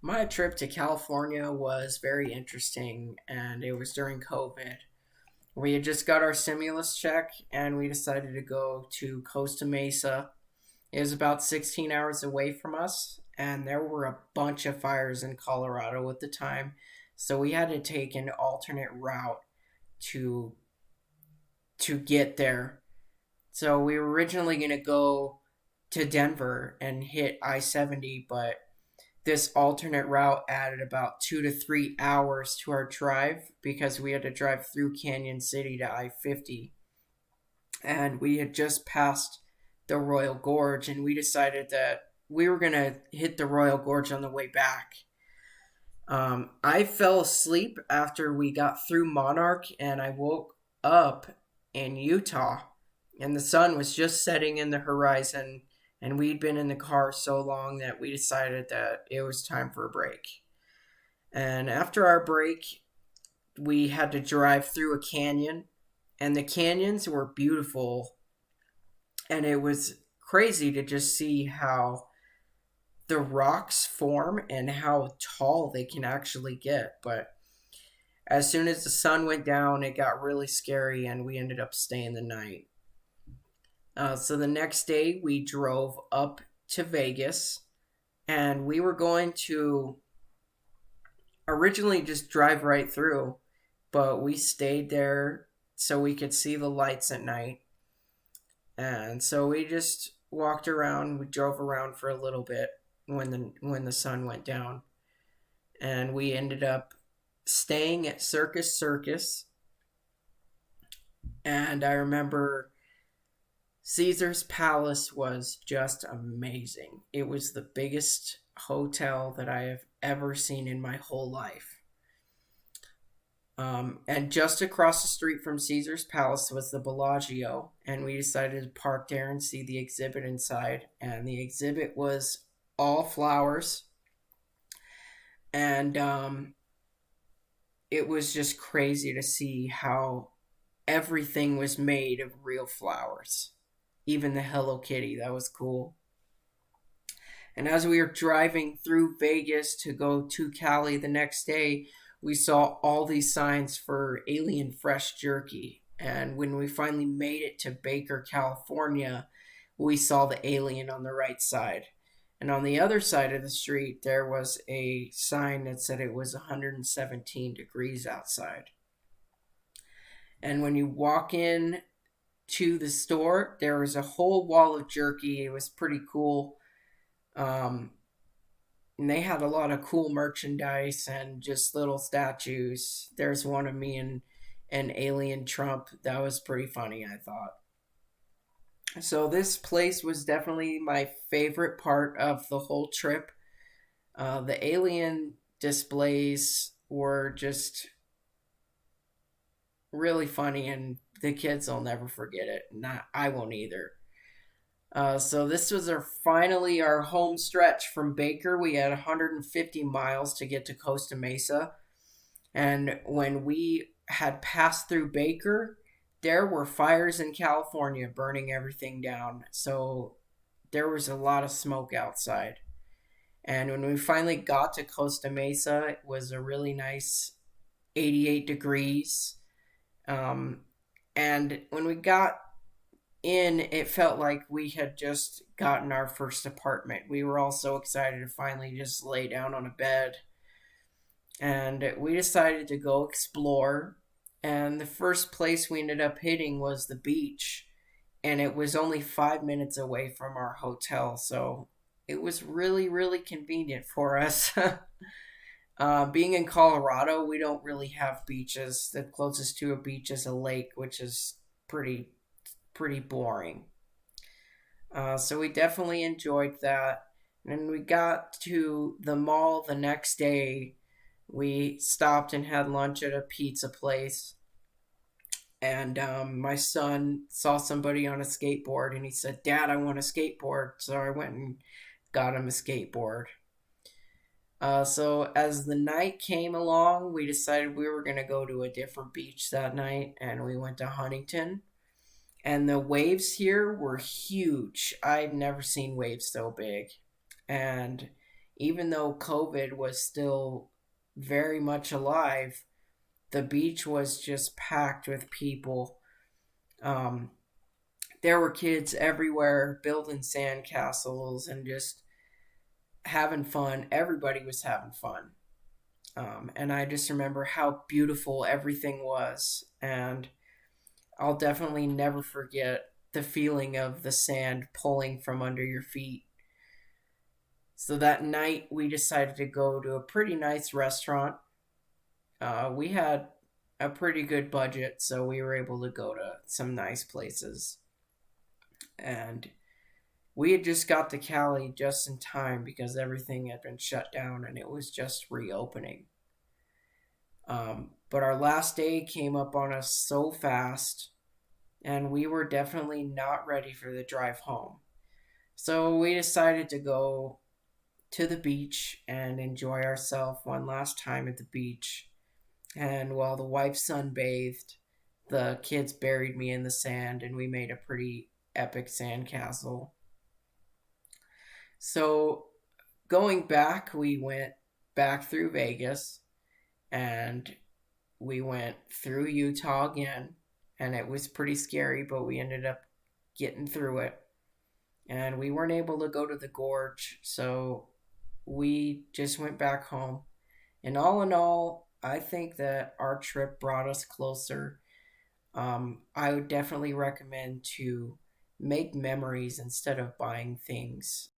My trip to California was very interesting, and it was during COVID. We had just got our stimulus check, and we decided to go to Costa Mesa. It was about 16 hours away from us, and there were a bunch of fires in Colorado at the time. So we had to take an alternate route to get there. So we were originally going to go to Denver and hit I-70, but this alternate route added about 2 to 3 hours to our drive because we had to drive through Canyon City to I-50. And we had just passed the Royal Gorge, and we decided that we were going to hit the Royal Gorge on the way back. I fell asleep after we got through Monarch, and I woke up in Utah, and the sun was just setting in the horizon, and we'd been in the car so long that we decided that it was time for a break. And after our break, we had to drive through a canyon, and the canyons were beautiful, and it was crazy to just see how the rocks form and how tall they can actually get. But as soon as the sun went down, it got really scary, and we ended up staying the night. So the next day, we drove up to Vegas, and we were going to originally just drive right through, but we stayed there so we could see the lights at night. And so we just walked around, we drove around for a little bit when the sun went down, and we ended up staying at Circus Circus. And I remember Caesar's Palace was just amazing. It was the biggest hotel that I have ever seen in my whole life. And just across the street from Caesar's Palace was the Bellagio, and we decided to park there and see the exhibit inside. And the exhibit was all flowers, and it was just crazy to see how everything was made of real flowers. Even the Hello Kitty, that was cool. And as we were driving through Vegas to go to Cali the next day, we saw all these signs for Alien Fresh Jerky. And when we finally made it to Baker, California, we saw the alien on the right side. And on the other side of the street, there was a sign that said it was 117 degrees outside. And when you walk in to the store, there was a whole wall of jerky. It was pretty cool. Um, and they had a lot of cool merchandise and just little statues. There's one of me and Alien Trump. That was pretty funny, I thought. So this place was definitely my favorite part of the whole trip. The alien displays were just really funny, and the kids will never forget it. Not I won't either. So this was finally our home stretch from Baker. We had 150 miles to get to Costa Mesa, and when we had passed through Baker, there were fires in California burning everything down. So there was a lot of smoke outside. And when we finally got to Costa Mesa, it was a really nice 88 degrees. Um, and when we got in, it felt like we had just gotten our first apartment. We were all so excited to finally just lay down on a bed. And we decided to go explore. And the first place we ended up hitting was the beach. And it was only 5 minutes away from our hotel. So it was really, really convenient for us. Being in Colorado, we don't really have beaches. The closest to a beach is a lake, which is pretty boring. So we definitely enjoyed that. And when we got to the mall the next day, we stopped and had lunch at a pizza place. And my son saw somebody on a skateboard, and he said, "Dad, I want a skateboard." So I went and got him a skateboard. So as the night came along, we decided we were going to go to a different beach that night, and we went to Huntington. And the waves here were huge. I've never seen waves so big. And even though COVID was still very much alive, the beach was just packed with people. Um, there were kids everywhere building sandcastles and just having fun. Everybody was having fun. And I just remember how beautiful everything was. And I'll definitely never forget the feeling of the sand pulling from under your feet. So that night, we decided to go to a pretty nice restaurant. We had a pretty good budget, so we were able to go to some nice places. And we had just got to Cali just in time because everything had been shut down and it was just reopening. But our last day came up on us so fast, and we were definitely not ready for the drive home. So we decided to go to the beach and enjoy ourselves one last time at the beach. And while the wife sunbathed, the kids buried me in the sand, and we made a pretty epic sandcastle. So going back, we went back through Vegas and we went through Utah again. And it was pretty scary, but we ended up getting through it. And we weren't able to go to the gorge, so we just went back home. And all in all, I think that our trip brought us closer. I would definitely recommend to make memories instead of buying things.